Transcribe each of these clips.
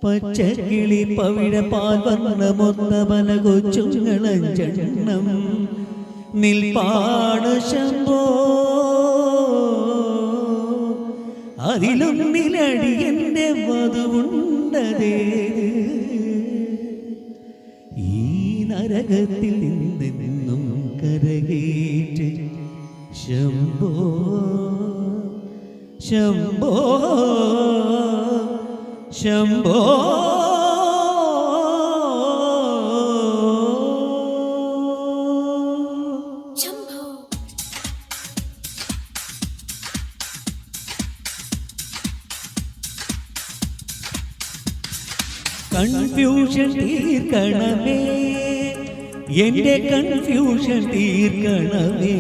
പച്ചക്കിളി പവിഴ പാൽ വന്ന മൊത്ത പല കൊച്ചുങ്ങളഞ്ചെണ്ണം നിൽപ്പാട് ശംഭോ അതിലൊന്നിലടി എൻ്റെ വധുവുണ്ടതേ ഈ നരകത്തിൽ നിന്നും കരകേറ്റ് ശംഭോ ശംഭോ ശംഭോ കൺഫ്യൂഷൻ തീർക്കണമേ എൻ്റെ കൺഫ്യൂഷൻ തീർക്കണമേ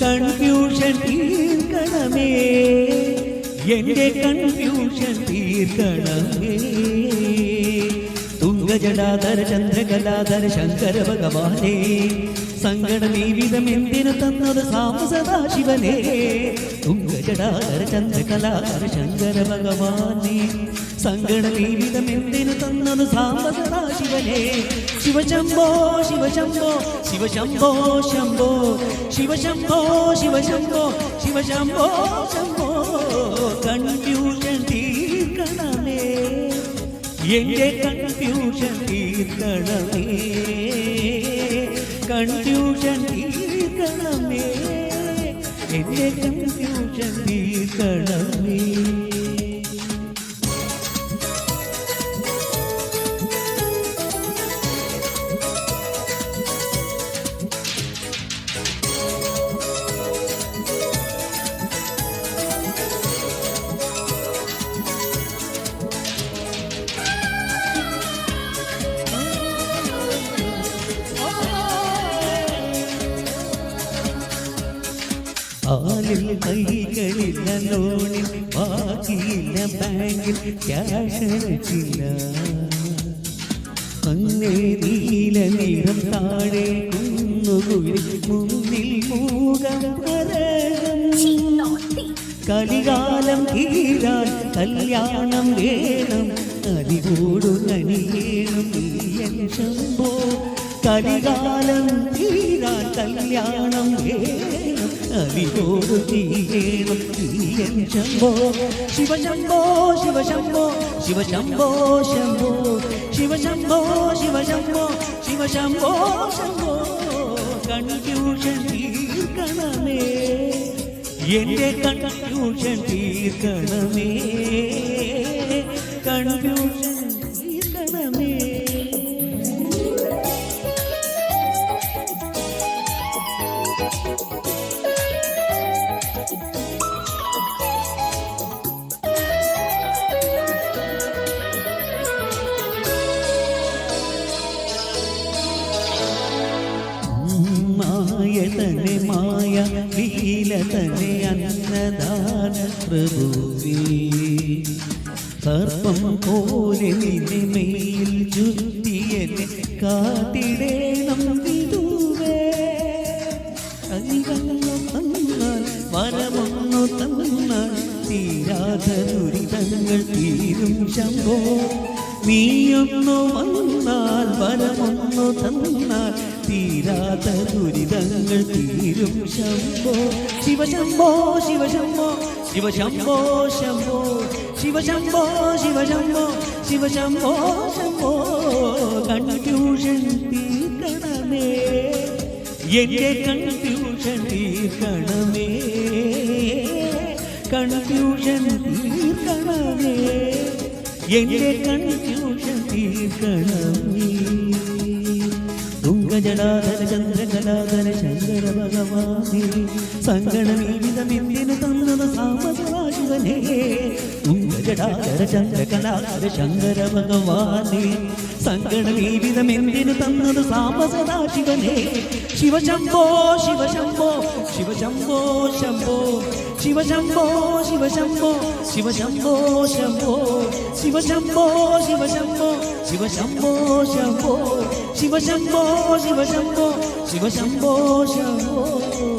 കൺഫ്യൂഷൻ തീർക്കണമേ എൻ്റെ കൺഫ്യൂഷൻ തീർക്കണമേ തുംഗജടാധര ചന്ദ്രകലാധര ശങ്കര ഭഗവാനേ സങ്കട ജീവിതം എന്തിനു തന്നത് സാംബസദാശിവനേ തുംഗജടാധര ചന്ദ്രകലാധര ശങ്കര ഭഗവാനേ സങ്കട ജീവിതം എന്തിനു തന്നത് സാംബസദാശിവനേ ശിവശംഭോ ശിവശംഭോ ശിവശംഭോ ശംഭോ ശിവശംഭോ ശിവശംഭോ ശിവശംഭോ ശംഭോ കൺഫ്യൂഷൻ തീർക്കണമേ എൻ്റെ കൺഫ്യൂഷൻ തീർക്കണമേ കൺഫ്യൂഷൻ തീർക്കണമേ എൻ്റെ കൺഫ്യൂഷൻ തീർക്കണമേ ആലിൽ കൈകളില്ല ലോണിൽ ബാക്കിയില്ല ബാങ്കിൽ ക്യാഷ് അടച്ചില്ല അങ്ങേ നീല നിറം താഴെ കുന്നുകുഴി മുന്നിൽ മൂകം കലികാലം തീരാൻ കല്യാണം വേണം അരികൂടു കനിയേണം നീയൻ ശംഭോ കലികാലം തീരാൻ കല്യാണം വേണം അരികൂടു തീയേണം നീയൻ ശംഭോ ശിവശംഭോ ശിവശംഭോ ശിവശംഭോ ശംഭോ ശിവശംഭോ ശിവശംഭോ ശിവശംഭോ ശംഭോ കൺഫ്യൂഷൻ തീർക്കണമേ എൻ്റെ കൺഫ്യൂഷൻ തീർക്കണമേ കൺഫ്യൂഷൻ തീർക്കണമേ മായ തന്നെ മായ ലീല തന്നെ അന്നദാന പ്രഭുവേ സർപ്പം പോലെ നിന്നെ മേൽ ചുറ്റിയെന്നെ കാത്തിടേണം വിധുവേ കനികന്നു തന്നാൽ വരമൊന്നു തന്നാൽ തീരാത ദുരിതങ്ങൾ തീരും ശംഭോ നീയൊന്നു വന്നാൽ വരമൊന്നു തന്നാൽ തീരാത ദുരിതങ്ങൾ തീരും ശംഭോ ശിവശംഭോ ശിവശംഭോ ശിവശംഭോ ശംഭോ ശിവശംഭോ ശിവശംഭോ ശിവശംഭോ ശംഭോ കൺഫ്യൂഷൻ തീർക്കണമേ എൻ്റെ കൺഫ്യൂഷൻ തീർക്കണമേ കൺഫ്യൂഷൻ തീർക്കണമേ എൻ്റെ കൺഫ്യൂഷൻ തീർക്കണമേ തുംഗജടാധര ചന്ദ്രകലാധര ശങ്കര ഭഗവാനേ സങ്കട ജീവിതം എന്തിനു തന്നത് സാംബസദാശിവനേ തുംഗജടാധര ചന്ദ്രകലാധര ശങ്കര ഭഗവാനേ സങ്കട ജീവിതം എന്തിനു തന്നത് സാംബസദാശിവനേ ശിവശംഭോ ശിവശംഭോ ശിവശംഭോ ശംഭോ ശിവശംഭോ ശിവശംഭോ ശിവശംഭോ ശംഭോ ശിവശംഭോ ശിവശംഭോ ശിവശംഭോ ശംഭോ ശിവശംഭോ ശിവശംഭോ ശിവശംഭോ ശംഭോ